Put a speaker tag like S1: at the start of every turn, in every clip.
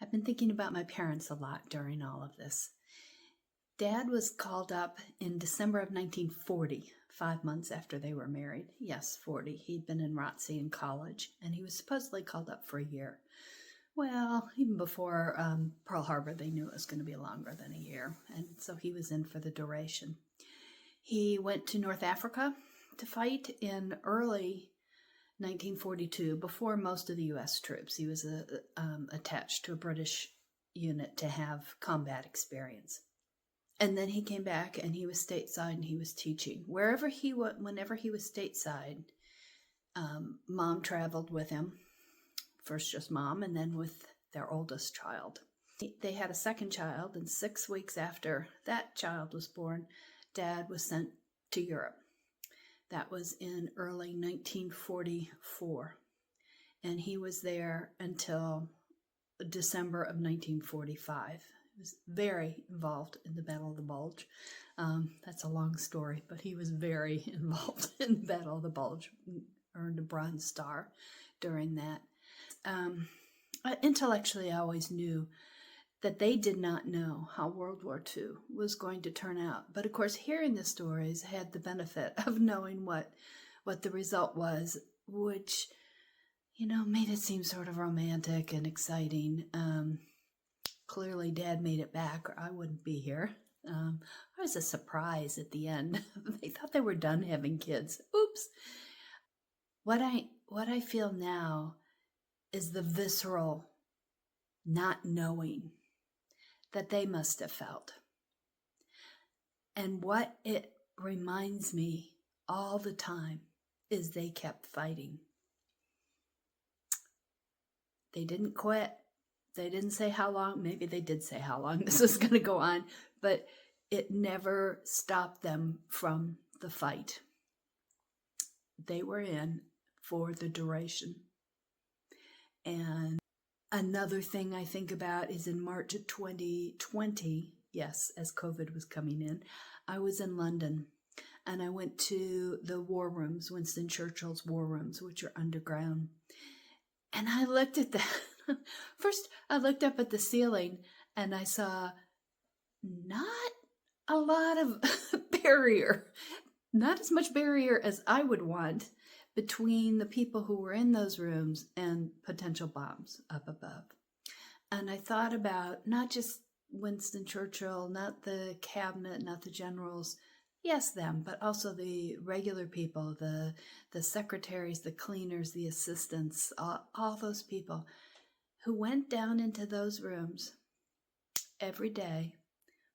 S1: I've been thinking about my parents a lot during all of this. Dad was called up in December of 1940, 5 months after they were married. Yes, 40. He'd been in ROTC in college, and he was supposedly called up for a year. Well, even before Pearl Harbor, they knew it was going to be longer than a year, and so he was in for the duration. He went to North Africa to fight in early 1942, before most of the U.S. troops. He was attached to a British unit to have combat experience. And then he came back and he was stateside and he was teaching. Wherever he went, whenever he was stateside, Mom traveled with him. First just Mom, and then with their oldest child. They had a second child, and 6 weeks after that child was born, Dad was sent to Europe. That was in early 1944, and he was there until December of 1945. He was very involved in the Battle of the Bulge. That's a long story, but he was very involved in the Battle of the Bulge, earned a Bronze Star during that. Intellectually, I always knew that they did not know how World War II was going to turn out. But of course, hearing the stories had the benefit of knowing what the result was, which, made it seem sort of romantic and exciting. Clearly, Dad made it back, or I wouldn't be here. I was a surprise at the end. They thought they were done having kids. Oops. What I feel now is the visceral not knowing that they must have felt. And what it reminds me all the time is they kept fighting. They didn't quit. They didn't say how long. Maybe they did say how long this was going to go on, but it never stopped them from the fight. They were in for the duration. And another thing I think about is in March of 2020, yes, as COVID was coming in, I was in London and I went to the war rooms, Winston Churchill's war rooms, which are underground. And I looked at that. First, I looked up at the ceiling and I saw not a lot of barrier, not as much barrier as I would want between the people who were in those rooms and potential bombs up above. And I thought about not just Winston Churchill, not the cabinet, not the generals, yes, them, but also the regular people, the secretaries, the cleaners, the assistants, all those people who went down into those rooms every day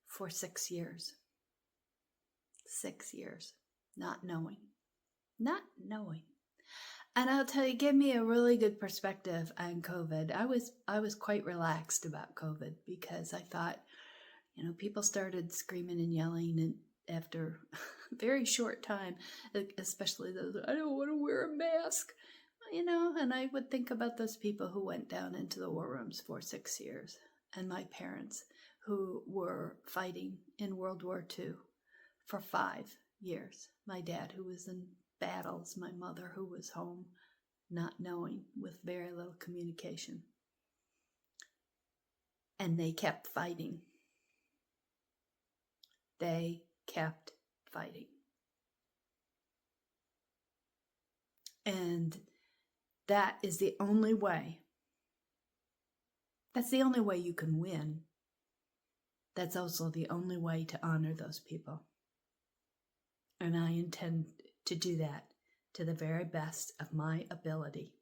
S1: for 6 years. 6 years, not knowing. And I'll tell you, it gave me a really good perspective on COVID. I was quite relaxed about COVID because I thought, people started screaming and yelling, and after a very short time, especially those, I don't want to wear a mask, and I would think about those people who went down into the war rooms for 6 years, and my parents who were fighting in World War II for 5 years. My dad who was in battles, my mother who was home, not knowing, with very little communication. And they kept fighting. They kept fighting. And that is the only way. That's the only way you can win. That's also the only way to honor those people. And I intend to do that to the very best of my ability.